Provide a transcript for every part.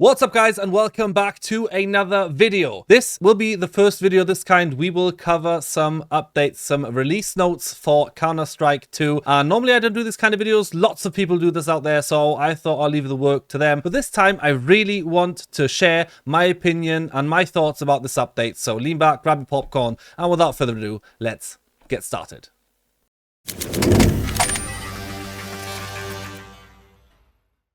What's up guys, and welcome back to another video. This will be the first video of this kind. We will cover some updates, some release notes for Counter-Strike 2. Normally I don't do this kind of videos. Lots of people do this out there, so I thought I'll leave the work to them. But this time I really want to share my opinion and my thoughts about this update. So lean back, grab your popcorn, and without further ado, let's get started.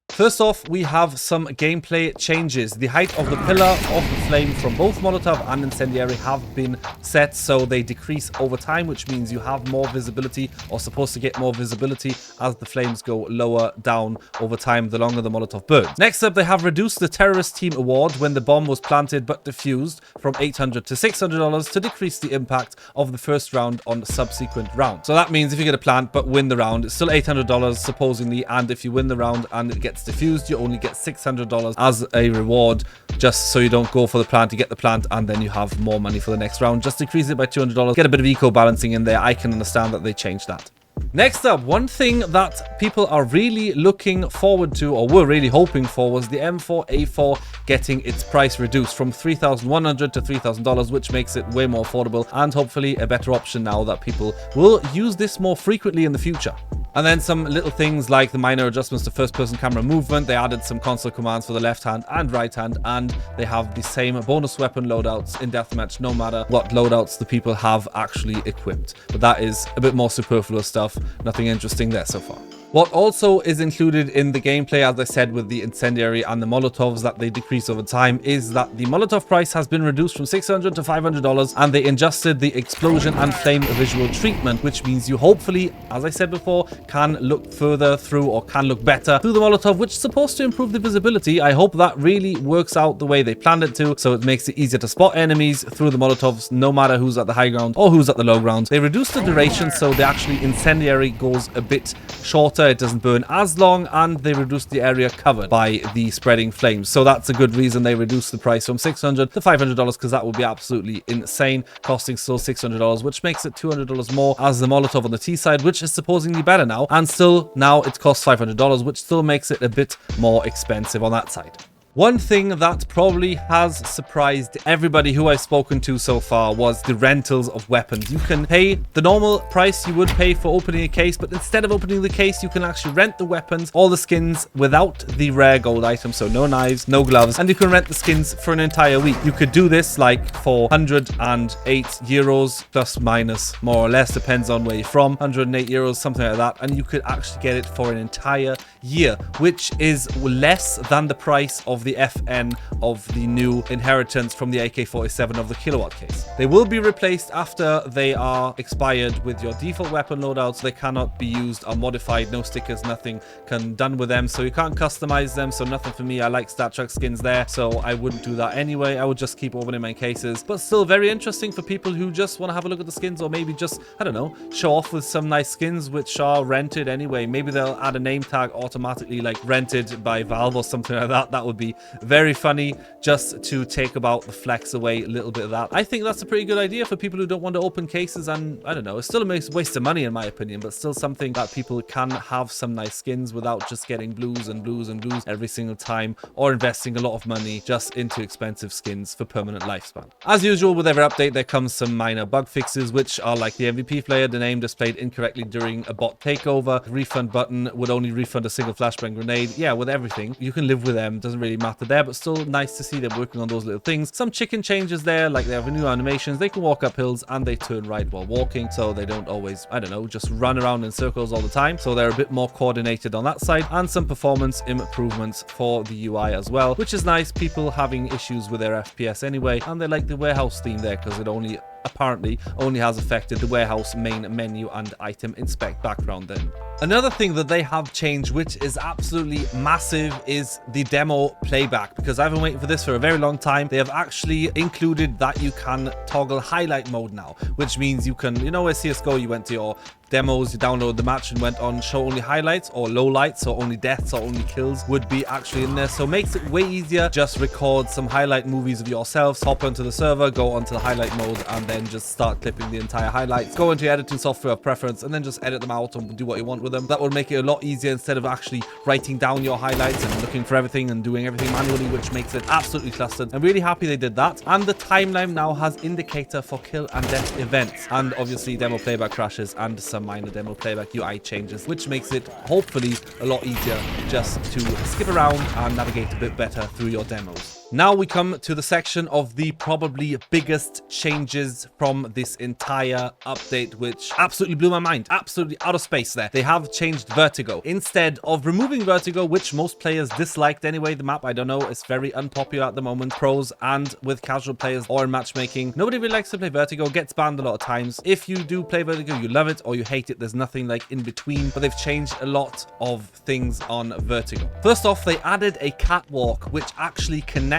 First off, we have some gameplay changes. The height of the pillar of the flame from both Molotov and Incendiary have been set, so they decrease over time, which means you have more visibility, or supposed to get more visibility, as the flames go lower down over time the longer the Molotov burns. Next up, they have reduced the terrorist team award when the bomb was planted but defused from $800 to $600 to decrease the impact of the first round on subsequent rounds. So that means if you get a plant but win the round, it's still $800 supposedly, and if you win the round and it gets diffused, you only get $600 as a reward, just so you don't go for the plant. You get the plant and then you have more money for the next round. Just decrease it by $200, get a bit of eco balancing in there. I can understand that they changed that. Next up, one thing that people are really looking forward to, or were really hoping for, was the M4A4 getting its price reduced from $3,100 to $3,000, which makes it way more affordable and hopefully a better option now that people will use this more frequently in the future. And then some little things like the minor adjustments to first-person camera movement. They added some console commands for the left hand and right hand, and they have the same bonus weapon loadouts in deathmatch, no matter what loadouts the people have actually equipped. But that is a bit more superfluous stuff. Nothing interesting there so far. What also is included in the gameplay, as I said, with the Incendiary and the Molotovs that they decrease over time, is that the Molotov price has been reduced from $600 to $500, and they adjusted the explosion and flame visual treatment, which means you hopefully, as I said before, can look further through, or can look better through the Molotov, which is supposed to improve the visibility. I hope that really works out the way they planned it to, so it makes it easier to spot enemies through the Molotovs, no matter who's at the high ground or who's at the low ground. They reduced the duration, so the actually Incendiary goes a bit shorter. It doesn't burn as long, and they reduced the area covered by the spreading flames. So that's a good reason they reduced the price from $600 to $500, because that would be absolutely insane, costing still $600, which makes it $200 more as the Molotov on the T side, which is supposedly better now, and still now it costs $500, which still makes it a bit more expensive on that side. One thing that probably has surprised everybody who I've spoken to so far was the rentals of weapons. You can pay the normal price you would pay for opening a case, but instead of opening the case, you can actually rent the weapons, all the skins, without the rare gold items, so no knives, no gloves, and you can rent the skins for an entire week. You could do this like for 108 euros, plus minus, more or less, depends on where you're from, 108 euros, something like that, and you could actually get it for an entire year, which is less than the price of the FN of the new inheritance from the AK-47 of the kilowatt case. They will be replaced after they are expired with your default weapon loadouts. They cannot be used or modified, no stickers, nothing can done with them, so you can't customize them, so nothing for me. I like Star Trek skins there, so I wouldn't do that anyway. I would just keep opening my cases, but still very interesting for people who just want to have a look at the skins, or maybe just, I don't know, show off with some nice skins which are rented anyway. Maybe they'll add a name tag automatically, like rented by Valve or something like that. That would be very funny, just to take about the flex away a little bit of that. I think that's a pretty good idea for people who don't want to open cases, and I don't know, it's still a waste of money in my opinion, but still something that people can have some nice skins without just getting blues and blues and blues every single time, or investing a lot of money just into expensive skins for permanent lifespan. As usual with every update, there comes some minor bug fixes, which are like the MVP player, the name displayed incorrectly during a bot takeover, refund button would only refund a single flashbang grenade. Yeah, with everything you can live with them, doesn't really matter there, but still nice to see them working on those little things. Some chicken changes there, like they have new animations. They can walk up hills and they turn right while walking, so they don't always, I don't know, just run around in circles all the time. So they're a bit more coordinated on that side, and some performance improvements for the UI as well, which is nice. People having issues with their FPS anyway, and they like the warehouse theme there because it apparently only has affected the warehouse main menu and item inspect background then. Another thing that they have changed, which is absolutely massive, is the demo playback, because I've been waiting for this for a very long time. They have actually included that you can toggle highlight mode now, which means you can, you know, where CSGO you went to your demos, you download the match and went on show only highlights or low lights or only deaths or only kills would be actually in there. So it makes it way easier. Just record some highlight movies of yourselves, hop onto the server, go onto the highlight mode, and then just start clipping the entire highlights. Go into your editing software of preference and then just edit them out and do what you want with them. That will make it a lot easier instead of actually writing down your highlights and looking for everything and doing everything manually, which makes it absolutely clustered. I'm really happy they did that. And the timeline now has indicator for kill and death events, and obviously demo playback crashes and some minor demo playback UI changes, which makes it hopefully a lot easier just to skip around and navigate a bit better through your demos. Now we come to the section of the probably biggest changes from this entire update, which absolutely blew my mind. Absolutely out of space there. They have changed Vertigo. Instead of removing Vertigo, which most players disliked anyway, the map, I don't know, it's very unpopular at the moment. Pros and with casual players or in matchmaking, nobody really likes to play Vertigo, gets banned a lot of times. If you do play Vertigo, you love it or you hate it. There's nothing like in between, but they've changed a lot of things on Vertigo. First off, they added a catwalk, which actually connects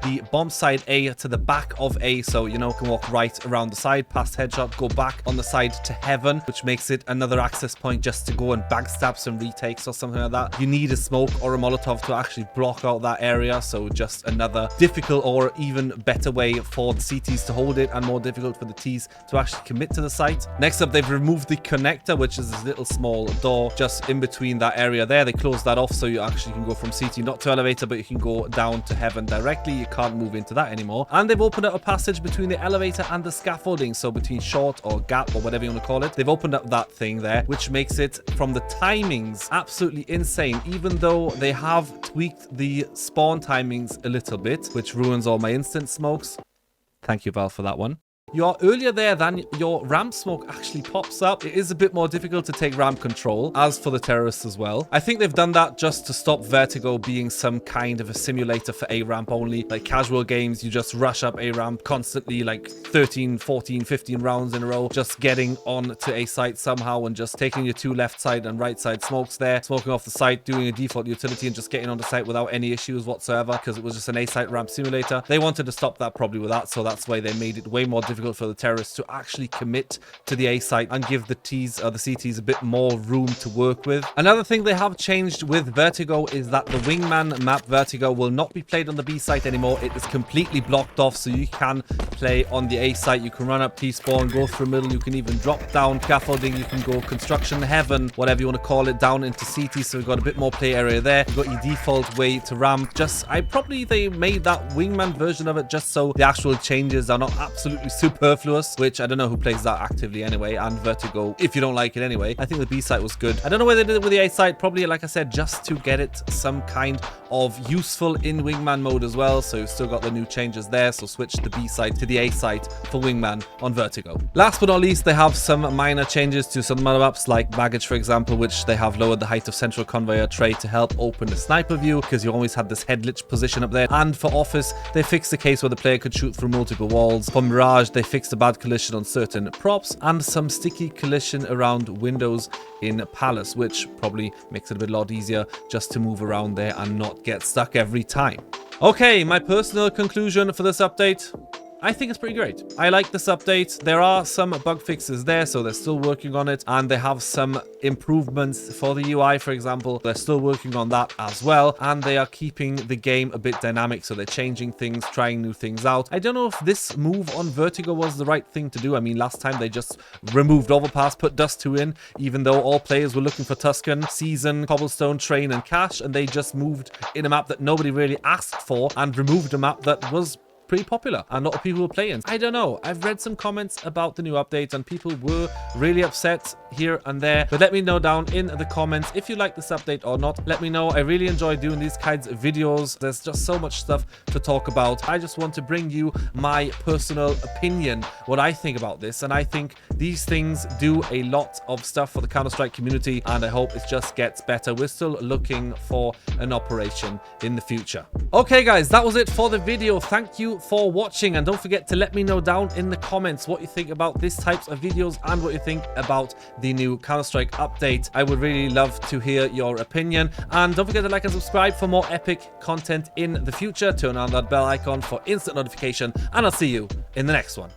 the bomb side A to the back of A, so you know, can walk right around the side past headshot, go back on the side to heaven, which makes it another access point just to go and backstab some retakes or something like that. You need a smoke or a Molotov to actually block out that area, so just another difficult or even better way for the CTs to hold it and more difficult for the Ts to actually commit to the site. Next up, they've removed the connector, which is this little small door just in between that area there. They closed that off so you actually can go from CT not to elevator, but you can go down to heaven directly. You can't move into that anymore. And they've opened up a passage between the elevator and the scaffolding, so between short or gap or whatever you want to call it. They've opened up that thing there, which makes it, from the timings, absolutely insane, even though they have tweaked the spawn timings a little bit, which ruins all my instant smokes. Thank you, Valve, for that one. You are earlier there than your ramp smoke actually pops up. It is a bit more difficult to take ramp control, as for the terrorists as well. I think they've done that just to stop Vertigo being some kind of a simulator for A ramp only. Like casual games, you just rush up A ramp constantly, like 13, 14, 15 rounds in a row, just getting on to A site somehow and just taking your two left side and right side smokes there, smoking off the site, doing a default utility and just getting on the site without any issues whatsoever, because it was just an A site ramp simulator. They wanted to stop that probably with that, so that's why they made it way more difficult for the terrorists to actually commit to the A site and give the Ts or the CTs a bit more room to work with. Another thing they have changed with Vertigo is that the Wingman map Vertigo will not be played on the B site anymore. It is completely blocked off, so you can play on the A site. You can run up T-spawn, go through middle, you can even drop down scaffolding, you can go construction heaven, whatever you want to call it, down into CT, so we've got a bit more play area there. You've got your default way to ramp. They made that Wingman version of it just so the actual changes are not absolutely superfluous, which I don't know who plays that actively anyway, and Vertigo, if you don't like it anyway. I think the B site was good. I don't know where they did it with the A site, probably, like I said, just to get it some kind of useful in Wingman mode as well, so you've still got the new changes there, so switch the B site to the A site for Wingman on Vertigo. Last but not least, they have some minor changes to some other maps, like Baggage, for example, which they have lowered the height of central conveyor tray to help open the sniper view, because you always had this headlich position up there. And for Office, they fixed the case where the player could shoot through multiple walls. For Mirage, they fixed the bad collision on certain props and some sticky collision around windows in Palace, which probably makes it a lot easier just to move around there and not get stuck every time. Okay, my personal conclusion for this update: I think it's pretty great. I like this update. There are some bug fixes there, so they're still working on it, and they have some improvements for the UI, for example. They're still working on that as well, and they are keeping the game a bit dynamic, so they're changing things, trying new things out. I don't know if this move on Vertigo was the right thing to do. I mean, last time they just removed Overpass, put Dust 2 in, even though all players were looking for Tuscan, Season, Cobblestone, Train, and Cash, and they just moved in a map that nobody really asked for and removed a map that was pretty popular and a lot of people were playing. I don't know. I've read some comments about the new update and people were really upset here and there, but let me know down in the comments if you like this update or not. Let me know. I really enjoy doing these kinds of videos. There's just so much stuff to talk about. I just want to bring you my personal opinion, what I think about this, and I think these things do a lot of stuff for the Counter-Strike community, and I hope it just gets better. We're still looking for an operation in the future. Okay guys, that was it for the video. Thank you for watching, and don't forget to let me know down in the comments what you think about this types of videos and what you think about the new Counter-Strike update. I would really love to hear your opinion, and don't forget to like and subscribe for more epic content in the future. Turn on that bell icon for instant notification, and I'll see you in the next one.